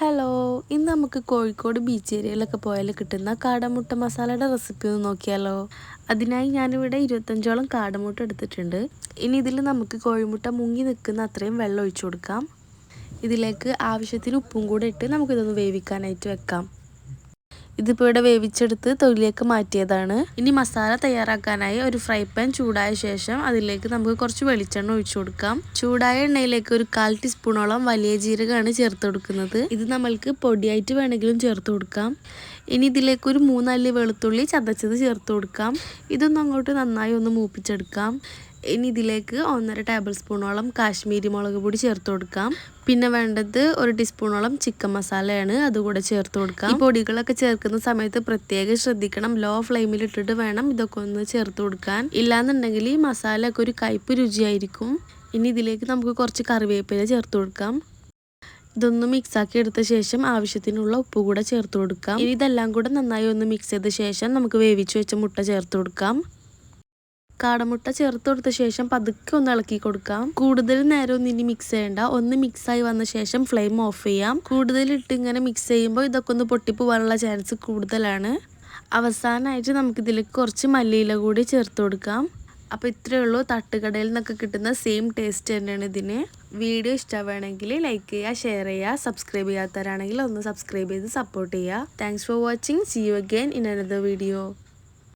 Hello, ഇന്ന് നമുക്ക് Kozhikode beach ഏരിയയിലൊക്കെ പോയാൽ കിട്ടുന്ന കാടമുട്ട മസാലയുടെ റെസിപ്പി ഒന്ന് നോക്കിയാലോ. അതിനായി ഞാനിവിടെ 25ഓളം കാടമുട്ട എടുത്തിട്ടുണ്ട്. ഇനി ഇതിൽ നമുക്ക് കോഴിമുട്ട മുങ്ങി നിൽക്കുന്ന അത്രയും വെള്ളം ഒഴിച്ചു കൊടുക്കാം. ഇതിലേക്ക് ആവശ്യത്തിന് ഉപ്പും കൂടെ ഇട്ട് നമുക്കിതൊന്ന് വേവിക്കാനായിട്ട് വെക്കാം. ഇതിപ്പോൾ ഇവിടെ വേവിച്ചെടുത്ത് തൊലിയൊക്കെ മാറ്റിയതാണ്. ഇനി മസാല തയ്യാറാക്കാനായി ഒരു ഫ്രൈ പാൻ ചൂടായ ശേഷം അതിലേക്ക് നമുക്ക് കുറച്ച് വെളിച്ചെണ്ണ ഒഴിച്ചു കൊടുക്കാം. ചൂടായ എണ്ണയിലേക്ക് ഒരു 1/4 ടീസ്പൂണോളം വലിയ ജീരകമാണ് ചേർത്ത് കൊടുക്കുന്നത്. ഇത് നമ്മൾക്ക് പൊടിയായിട്ട് വേണമെങ്കിലും ചേർത്ത് കൊടുക്കാം. ഇനി ഇതിലേക്ക് ഒരു 3 അല്ലി വെളുത്തുള്ളി ചതച്ചത് ചേർത്ത് കൊടുക്കാം. ഇതൊന്നും അങ്ങോട്ട് നന്നായി ഒന്ന് മൂപ്പിച്ചെടുക്കാം. ഇനി ഇതിലേക്ക് 1.5 ടേബിൾ സ്പൂണോളം കാശ്മീരി മുളക് പൊടി ചേർത്ത് കൊടുക്കാം. പിന്നെ വേണ്ടത് 1 ടീസ്പൂണോളം ചിക്കൻ മസാലയാണ്, അതുകൂടെ ചേർത്ത് കൊടുക്കാം. ഈ പൊടികളൊക്കെ ചേർക്കുന്ന സമയത്ത് പ്രത്യേകം ശ്രദ്ധിക്കണം. ലോ ഫ്ലെയിമിൽ ഇട്ടിട്ട് വേണം ഇതൊക്കെ ഒന്ന് ചേർത്ത് കൊടുക്കാൻ. ഇല്ലാന്നുണ്ടെങ്കിൽ ഈ മസാല ഒക്കെ ഒരു കയ്പ്പ് രുചിയായിരിക്കും. ഇനി ഇതിലേക്ക് നമുക്ക് കുറച്ച് കറിവേപ്പില ചേർത്ത് കൊടുക്കാം. ഇതൊന്ന് മിക്സാക്കി എടുത്ത ശേഷം ആവശ്യത്തിനുള്ള ഉപ്പ് കൂടെ ചേർത്ത് കൊടുക്കാം. ഇനി ഇതെല്ലാം കൂടെ നന്നായി ഒന്ന് മിക്സ് ചെയ്ത ശേഷം നമുക്ക് വേവിച്ച് വെച്ച മുട്ട ചേർത്ത് കൊടുക്കാം. കാടമുട്ട ചേർത്ത് കൊടുത്ത ശേഷം പതുക്കെ ഒന്ന് ഇളക്കി കൊടുക്കാം. കൂടുതൽ നേരം ഒന്നും ഇനി മിക്സ് ചെയ്യണ്ട. ഒന്ന് മിക്സായി വന്ന ശേഷം ഫ്ലെയിം ഓഫ് ചെയ്യാം. കൂടുതലിട്ട് ഇങ്ങനെ മിക്സ് ചെയ്യുമ്പോൾ ഇതൊക്കെ ഒന്ന് പൊട്ടിപ്പോവാനുള്ള ചാൻസ് കൂടുതലാണ്. അവസാനമായിട്ട് നമുക്കിതിലേക്ക് കുറച്ച് മല്ലിയില കൂടി ചേർത്ത് കൊടുക്കാം. അപ്പോൾ ഇത്രയേ ഉള്ളൂ. തട്ടുകടയിൽ നിന്നൊക്കെ കിട്ടുന്ന സെയിം ടേസ്റ്റ് തന്നെയാണ് ഇതിന്. വീഡിയോ ഇഷ്ടമാണെങ്കിൽ ലൈക്ക് ചെയ്യുക, ഷെയർ ചെയ്യുക. സബ്സ്ക്രൈബ് ചെയ്യാത്തവരാണെങ്കിൽ ഒന്ന് സബ്സ്ക്രൈബ് ചെയ്ത് സപ്പോർട്ട് ചെയ്യുക. Thanks for watching. See you again in another video.